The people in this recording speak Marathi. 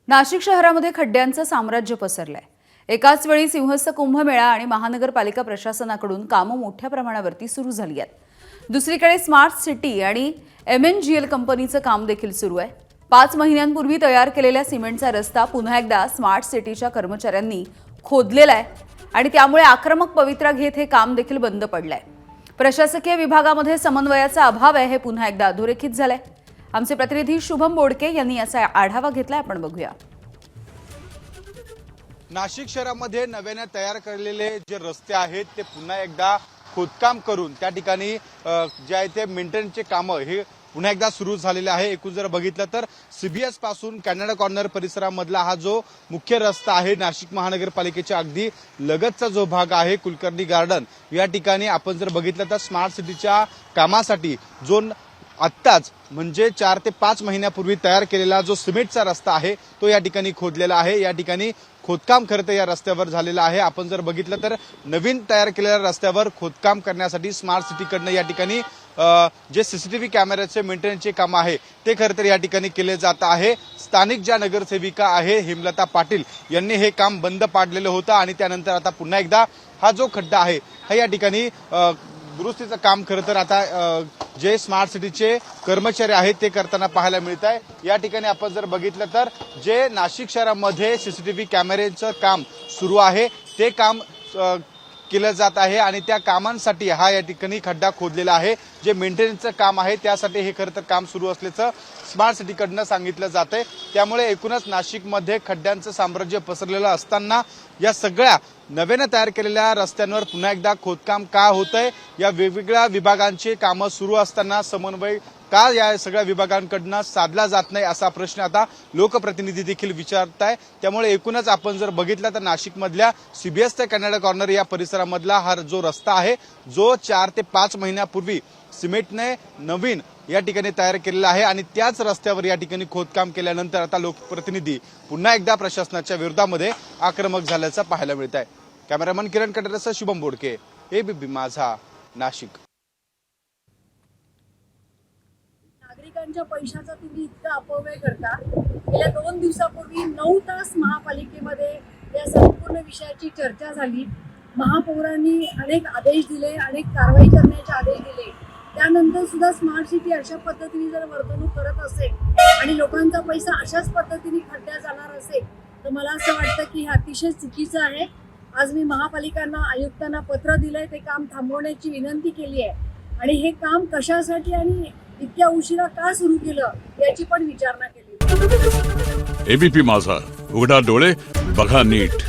नाशिक शहरामध्ये खड्ड्यांचं साम्राज्य पसरलंय। एकाच वेळी सिंहस्थ कुंभमेळा आणि महानगरपालिका प्रशासनाकडून कामं मोठ्या प्रमाणावरती सुरू झाली आहेत। दुसरीकडे स्मार्ट सिटी आणि MNGL कंपनीचं काम देखील सुरू आहे। 5 महिन्यांपूर्वी तयार केलेल्या सिमेंटचा रस्ता पुन्हा एकदा स्मार्ट सिटीच्या कर्मचाऱ्यांनी खोदलेला आहे आणि त्यामुळे आक्रमक पवित्रा घेत हे काम देखील बंद पडलंय। प्रशासकीय विभागामध्ये समन्वयाचा अभाव आहे हे पुन्हा एकदा अधोरेखित झालंय। आमचे प्रतिनिधी शुभम बोडके यांनी याचा आढावा घेतलाय, आपण बघूया। नाशिक शहरामध्ये नव्याने तयार केलेले जे रस्ते आहेत ते पुन्हा एकदा खोदकाम करून त्या ठिकाणी जे आहे ते मेंटेनन्सचे कामं हे पुन्हा एकदा सुरू झालेले आहे। एकूण जर बघितलं तर CBS पासून कॅनडा कॉर्नर परिसरामधला हा जो मुख्य रस्ता आहे, नाशिक महानगरपालिकेच्या अगदी लगतचा जो भाग आहे कुलकर्णी गार्डन, या ठिकाणी आपण जर बघितलं तर स्मार्ट सिटीच्या कामासाठी जो आत्ताच म्हणजे 4 ते 5 महिन्यापूर्वी तयार केलेला जो सिमेंटचा रस्ता आहे तो या ठिकाणी खोदलेला आहे। या ठिकाणी खोदकाम खरं तर या रस्त्यावर झालेलं आहे। आपण जर बघितलं तर नवीन तयार केलेल्या रस्त्यावर खोदकाम करण्यासाठी स्मार्ट सिटीकडनं या ठिकाणी जे CCTV कॅमेऱ्याचे मेंटेनन्सचे काम आहे ते खरं तर या ठिकाणी केले जात आहे। स्थानिक ज्या नगरसेविका आहे हेमलता पाटील यांनी हे काम बंद पाडलेलं होतं आणि त्यानंतर आता पुन्हा एकदा हा जो खड्डा आहे हा या ठिकाणी दुरुस्तीचं काम खरं तर आता जे स्मार्ट सिटीचे कर्मचारी आहेत ते करताना पाहायला मिळत आहे। या ठिकाणी आपण जर बघितलं तर जे नाशिक शहरामध्ये CCTV कॅमेऱ्याचं काम सुरू आहे ते काम केलं जात आहे आणि त्या कामांसाठी हा या ठिकाणी खड्डा खोदलेला आहे। जे मेंटेनन्सचं काम आहे त्यासाठी हे खरं तर काम सुरू असल्याचं स्मार्ट सिटीकडनं सांगितलं जातंय। त्यामुळे एकूणच नाशिकमध्ये खड्ड्यांचं साम्राज्य पसरलेलं असताना या सगळ्या नव्याने तयार केलेल्या रस्त्यांवर पुन्हा एकदा खोदकाम का होतंय, या वेगवेगळ्या विभागांची कामं सुरू असताना समन्वय का या सगळ्या विभागांकडनं साधला जात नाही असा प्रश्न आता लोकप्रतिनिधी देखील विचारताय। त्यामुळे एकूणच आपण जर बघितलं तर नाशिकमधल्या CBS ते कॅनडा कॉर्नर या परिसरामधला हा जो रस्ता आहे जो 4 ते 5 महिन्यापूर्वी सिमेंटने नवीन या ठिकाणी तयार केलेला आहे आणि त्याच रस्त्यावर या ठिकाणी खोदकाम केल्यानंतर आता लोकप्रतिनिधी पुन्हा एकदा प्रशासनाच्या विरोधामध्ये आक्रमक झाल्याचं पाहायला मिळत आहे। कॅमेरामन किरण कटरेसह शुभम बोडके, ABP माझा, नाशिक। नागरिकांच्या पैशाचा तुम्ही इतका अपव्यय करता। गेल्या 2 दिवसापूर्वी 9 तास महापालिकेमध्ये या संपूर्ण विषयाची चर्चा झाली। महापौरांनी अनेक आदेश दिले, अनेक कारवाई करण्याचे आदेश दिले। त्यानंतर सुद्धा स्मार्ट सिटी अशा पद्धतीने जर वर्तणूक करत असेल आणि लोकांचा पैसा अशाच पद्धतीने खड्ड्यात जाणार असेल तर मला असं वाटतं की हे अतिशय चुकीचं आहे। आज मी महापालिकांना, आयुक्तांना पत्र दिलंय, ते काम थांबवण्याची विनंती केली आहे आणि हे काम कशासाठी आणि इतक्या उशिरा का सुरू केलं याची पण विचारणा केली। ABP माझा, उघडा डोळे बघा नीट।